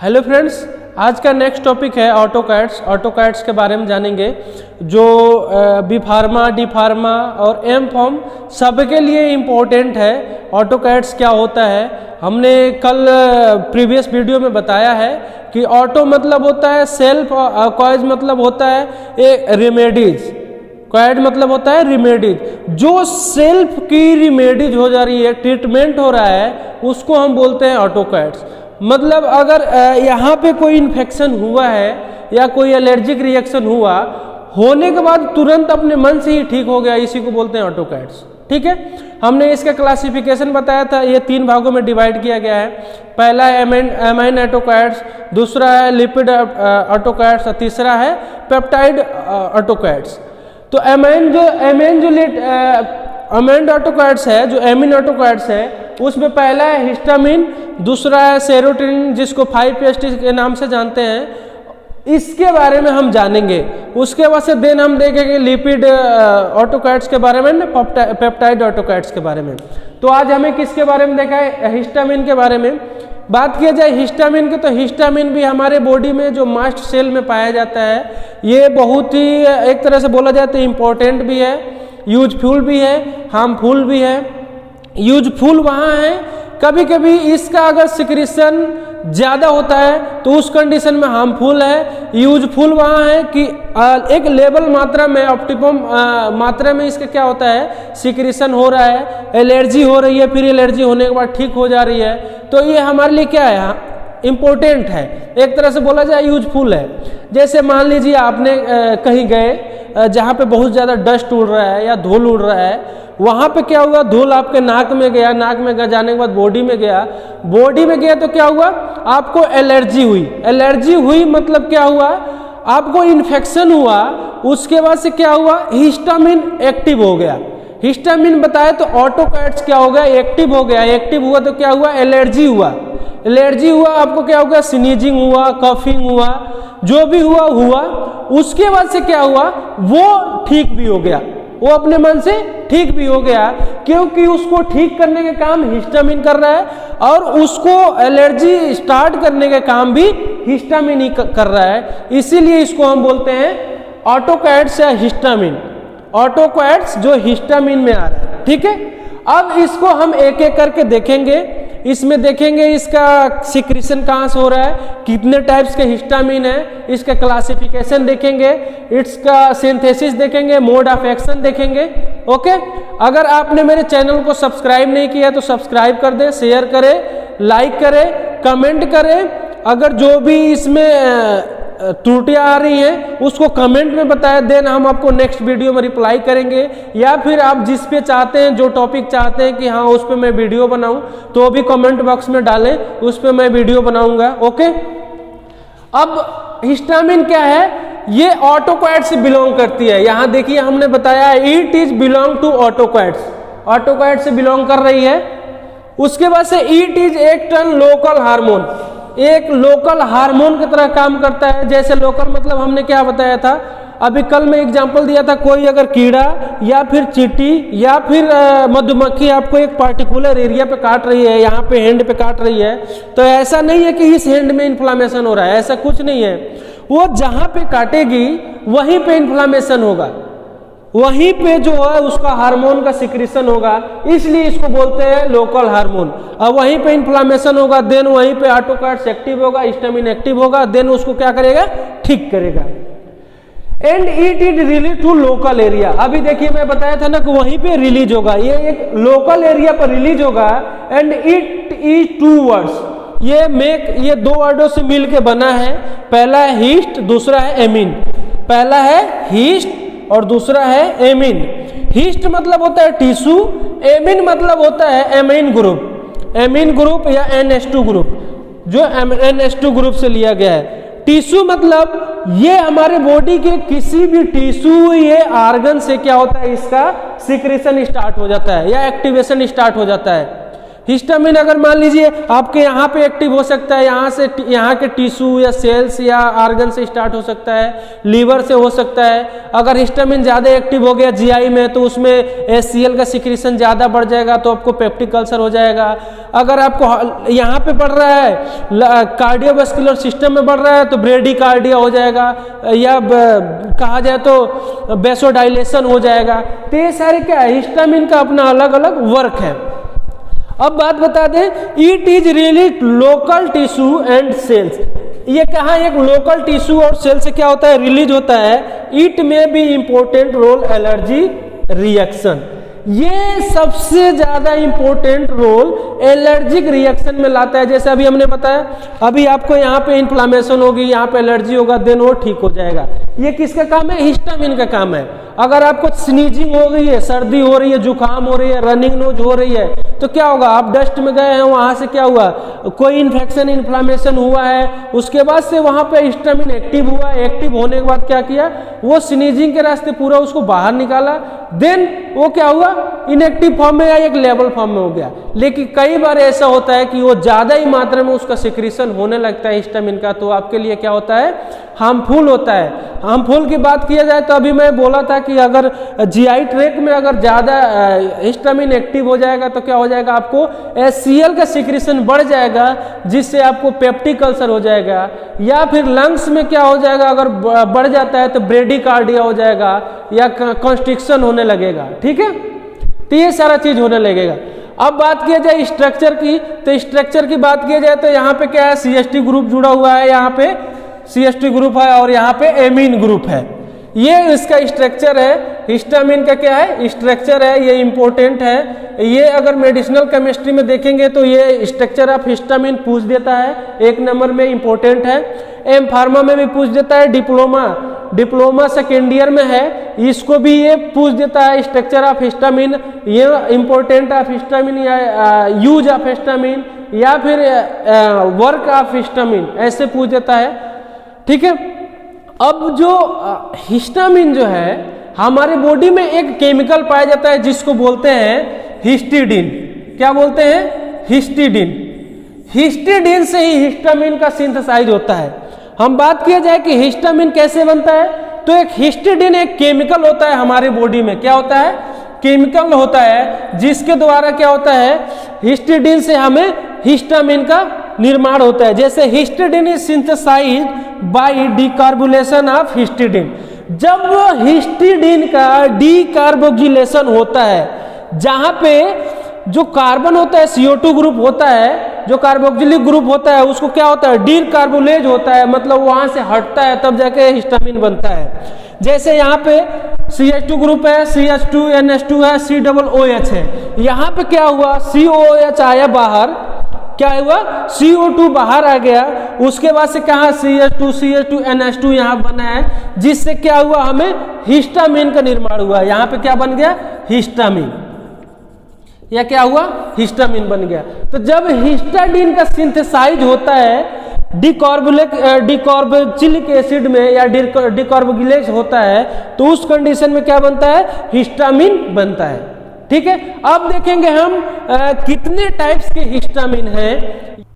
Hello friends, आज का next topic है ऑटोकैड्स। ऑटोकैड्स के बारे में जानेंगे जो बी फार्मा, डी फार्मा और एम फॉर्म सबके लिए इम्पोर्टेंट है। ऑटोकैड्स क्या होता है, हमने कल प्रीवियस वीडियो में बताया है कि ऑटो मतलब होता है सेल्फ, कॉइज मतलब होता है एक रेमेडीज, क्वाइड मतलब होता है रिमेडीज। जो सेल्फ की रिमेडीज हो जा रही है, ट्रीटमेंट हो रहा है, उसको हम बोलते हैं ऑटोकैड्स। मतलब अगर यहाँ पे कोई इन्फेक्शन हुआ है या कोई एलर्जिक रिएक्शन हुआ, होने के बाद तुरंत अपने मन से ही ठीक हो गया, इसी को बोलते हैं ऑटोकैड्स। ठीक है, हमने इसका क्लासिफिकेशन बताया था, ये 3 भागों में डिवाइड किया गया है। पहला है एमाइन ऑटोकैड्स, दूसरा है लिपिड ऑटोकैड्स और तीसरा है पेप्टाइड ऑटोकैड्स। तो एमाइन ऑटोकैड्स है, जो एमिन ऑटोकैड्स है, उसमें पहला है हिस्टामिन, दूसरा है सेरोटोनिन जिसको 5-HT के नाम से जानते हैं, इसके बारे में हम जानेंगे। उसके बाद से देन हम देखेंगे लिपिड ऑटोकैड्स के बारे में, पेप्टाइड ऑटोकैड्स के बारे में। तो आज हमें किसके बारे में देखा है, हिस्टामिन के बारे में बात किया जाए। हिस्टामिन के, तो हिस्टामिन भी हमारे बॉडी में जो मास्ट सेल में पाया जाता है, ये बहुत ही एक तरह से बोला जाए तो इम्पोर्टेंट भी है, यूजफुल भी है, हार्मफुल भी है। यूजफुल वहाँ है, कभी कभी इसका अगर सिक्रीशन ज़्यादा होता है तो उस कंडीशन में हार्मफुल है। यूजफुल वहाँ है कि एक लेवल मात्रा में, ऑप्टिमम मात्रा में इसका क्या होता है, सिक्रीशन हो रहा है, एलर्जी हो रही है, फिर एलर्जी होने के बाद ठीक हो जा रही है, तो ये हमारे लिए क्या है, इम्पोर्टेंट है, एक तरह से बोला जाए यूजफुल है। जैसे मान लीजिए आपने कहीं गए जहाँ पे बहुत ज़्यादा डस्ट उड़ रहा है या धूल उड़ रहा है, वहाँ पे क्या हुआ, धूल आपके नाक में गया, नाक में जाने के बाद बॉडी में गया, तो क्या हुआ, आपको एलर्जी हुई। एलर्जी हुई मतलब क्या हुआ, आपको इन्फेक्शन हुआ, उसके बाद से क्या हुआ, हिस्टामिन एक्टिव हो गया। हिस्टामिन बताए तो ऑटोकैड्स क्या हो गया, एक्टिव हो गया। एक्टिव हुआ तो क्या हुआ, एलर्जी हुआ। एलर्जी हुआ, आपको क्या हुआ, स्नीजिंग हुआ, कफिंग हुआ, जो भी हुआ। उसके बाद से क्या हुआ, वो ठीक भी हो गया, वो अपने मन से ठीक भी हो गया, क्योंकि उसको ठीक करने के काम हिस्टामिन कर रहा है और उसको एलर्जी स्टार्ट करने के काम भी हिस्टामिन ही कर रहा है। इसीलिए इसको हम बोलते हैं ऑटोकैड्स या हिस्टामिन। ऑटोकैड्स जो हिस्टामिन में आ रहा है। ठीक है, अब इसको हम एक एक करके देखेंगे। इसमें देखेंगे इसका सिक्रीशन कहाँ से हो रहा है, कितने टाइप्स के हिस्टामिन है, इसका क्लासिफिकेशन देखेंगे, इसका सिंथेसिस देखेंगे, मोड ऑफ एक्शन देखेंगे। ओके, अगर आपने मेरे चैनल को सब्सक्राइब नहीं किया तो सब्सक्राइब कर दें, शेयर करें, लाइक करें, कमेंट करें। अगर जो भी इसमें त्रुटियां आ रही हैं उसको कमेंट में बताएं, देन हम आपको नेक्स्ट वीडियो में रिप्लाई करेंगे। या फिर आप जिस पे चाहते हैं, जो टॉपिक चाहते हैं कि हाँ उस पे मैं वीडियो बनाऊं, तो भी कमेंट बॉक्स में डालें, उस पे मैं वीडियो बनाऊंगा। ओके, अब हिस्टामिन क्या है, ये ऑटोकैड से बिलोंग करती है। यहाँ देखिए हमने बताया it is belong to autacoids, autacoid से बिलोंग कर रही है। उसके बाद से इट इज एक लोकल हार्मोन, एक लोकल हार्मोन की तरह काम करता है। जैसे लोकल मतलब हमने क्या बताया था, अभी कल मैं एग्जांपल दिया था, कोई अगर कीड़ा या फिर चींटी या फिर मधुमक्खी आपको एक पार्टिकुलर एरिया पे काट रही है, यहाँ पे हैंड पे काट रही है, तो ऐसा नहीं है कि इस हैंड में इन्फ्लामेशन हो रहा है, ऐसा कुछ नहीं है। वो जहाँ पे काटेगी वहीं पे इन्फ्लामेशन होगा, वहीं पे जो है उसका हार्मोन का सिक्रीशन होगा, इसलिए इसको बोलते हैं लोकल हार्मोन। अब वहीं पे इन्फ्लामेशन होगा, देन वहीं पे ऑटोकैड्स एक्टिव होगा, हिस्टामिन एक्टिव होगा, देन उसको क्या करेगा, ठीक करेगा। And it is release to local area. अभी देखिए मैं बताया था ना कि वहीं पे रिलीज होगा, ये एक लोकल एरिया पर रिलीज होगा। एंड इट इज 2 वर्ड्स, ये 2 वर्डों से मिलके बना है। पहला है हिस्ट, दूसरा है एमिन। पहला है हिस्ट और दूसरा है एमिन। हिस्ट मतलब होता है टिश्यू, एमिन मतलब होता है एमाइन ग्रुप, एमिन ग्रुप या NH2 ग्रुप, जो NH2 ग्रुप से लिया गया है। टिश्यू मतलब ये हमारे बॉडी के किसी भी टिश्यू या ऑर्गन से क्या होता है, इसका सिक्रीशन स्टार्ट हो जाता है या एक्टिवेशन स्टार्ट हो जाता है। हिस्टामिन अगर मान लीजिए आपके यहाँ पे एक्टिव हो सकता है, यहाँ से यहाँ के टिश्यू या सेल्स या आर्गन से स्टार्ट हो सकता है, लीवर से हो सकता है। अगर हिस्टामिन ज़्यादा एक्टिव हो गया जीआई में तो उसमें HCl का सिक्रीशन ज़्यादा बढ़ जाएगा तो आपको पेप्टिक अल्सर हो जाएगा। अगर आपको यहाँ पे बढ़ रहा है कार्डियोवास्कुलर सिस्टम में बढ़ रहा है तो ब्रेडिकार्डिया हो जाएगा, या कहा जाए तो वेसोडाइलेशन हो जाएगा। तो ये सारे क्या है, हिस्टामिन का अपना अलग अलग वर्क है। अब बात बता दें, it is really local tissue and cells. ये कहा एक लोकल टिश्यू और सेल से क्या होता है, रिलीज होता है। It may be important role allergy reaction, ये सबसे ज्यादा इंपॉर्टेंट रोल एलर्जिक रिएक्शन में लाता है। जैसे अभी हमने बताया, अभी आपको यहाँ पे इन्फ्लामेशन होगी, यहाँ पे एलर्जी होगा, देन वो ठीक हो जाएगा। ये किसका काम है, हिस्टामिन का काम है। अगर आपको स्नीजिंग हो गई है, सर्दी हो रही है, जुकाम हो रही है, रनिंग नोज हो रही है, तो क्या होगा, आप डस्ट में गए हैं, वहां से क्या हुआ, कोई इन्फेक्शन इन्फ्लामेशन हुआ है, उसके बाद से वहां पे हिस्टामिन एक्टिव हुआ। एक्टिव होने के बाद क्या किया, वो स्नीजिंग के रास्ते पूरा उसको बाहर निकाला, देन वो क्या हुआ, इनएक्टिव फॉर्म में या एक लेवल फॉर्म में हो गया। लेकिन कई बार ऐसा होता है कि वो ज्यादा ही मात्रा में उसका सिक्रीशन होने लगता है हिस्टामिन का, तो आपके लिए क्या होता है, हार्मफुल होता है। हार्मफुल की बात किया जाए तो अभी मैं बोला था कि अगर जीआई ट्रैक्ट में अगर ज्यादा हिस्टामिन एक्टिव हो जाएगा तो क्या हो जाएगा, आपको HCl का सिक्रीशन बढ़ जाएगा, जिससे आपको पेप्टिक अल्सर हो जाएगा। या फिर लंग्स में क्या हो जाएगा, अगर बढ़ जाता है तो ब्रेडिकार्डिया हो जाएगा या कंस्ट्रिक्शन होने लगेगा। ठीक है, तो ये सारा चीज होने लगेगा। अब बात किया जाए स्ट्रक्चर की, तो स्ट्रक्चर की बात किया जाए तो यहाँ पे क्या है, CST ग्रुप जुड़ा हुआ है, यहाँ पे CST ग्रुप है और यहाँ पे एमीन ग्रुप है। ये इसका स्ट्रक्चर है। हिस्टामिन का क्या है, स्ट्रक्चर है, ये इंपॉर्टेंट है। ये अगर मेडिसिनल केमिस्ट्री में देखेंगे तो ये स्ट्रक्चर ऑफ हिस्टामिन पूछ देता है, 1 नंबर में इंपॉर्टेंट है। एम फार्मा में भी पूछ देता है, डिप्लोमा सेकेंड ईयर में है, इसको भी ये पूछ देता है, स्ट्रक्चर ऑफ हिस्टामिन, ये इंपॉर्टेंट ऑफ हिस्टामिन या यूज ऑफ हिस्टामिन या फिर वर्क ऑफ हिस्टामिन, ऐसे पूछ देता है। ठीक है, अब जो हिस्टामिन जो है हमारे बॉडी में एक केमिकल पाया जाता है जिसको बोलते हैं हिस्टिडीन। क्या बोलते हैं, हिस्टिडीन। हिस्टिडीन से ही हिस्टामिन का सिंथेसाइज होता है। हम बात किया जाए कि हिस्टामिन कैसे बनता है, तो एक हिस्टिडीन एक केमिकल होता है हमारे बॉडी में, क्या होता है, केमिकल होता है, जिसके द्वारा क्या होता है, हिस्टिडीन से हमें हिस्टामिन का निर्माण होता है। जैसे histidine is synthesized by decarboxylation of histidine. जब वो हिस्टिडीन का डीकार्बोक्सिलेशन होता है, जहां पे जो कार्बन होता है CO2 ग्रुप होता है, जो कार्बोक्सिलिक ग्रुप होता है, उसको क्या होता है, डीकार्बोलेज होता है, मतलब वहां से हटता है, तब जाके हिस्टामिन बनता है। जैसे यहाँ पे CH2 ग्रुप है, CH2NH2 है, COOH है, यहाँ पे क्या हुआ, COOH आया बाहर, क्या हुआ, CO2 बाहर आ गया, उसके बाद से कहा CH2NH2 यहाँ बना है, जिससे क्या हुआ, हमें हिस्टामिन का निर्माण हुआ। यहाँ पे क्या बन गया, हिस्टामिन, या क्या हुआ, हिस्टामिन बन गया। तो जब हिस्टाडीन का सिंथेसाइज होता है डिकार्बोक्सिलिक एसिड में या डिकार्बोक्सिलेज होता है, तो उस कंडीशन में क्या बनता है, हिस्टामिन बनता है। ठीक है, अब देखेंगे हम कितने टाइप्स के हिस्टामिन हैं।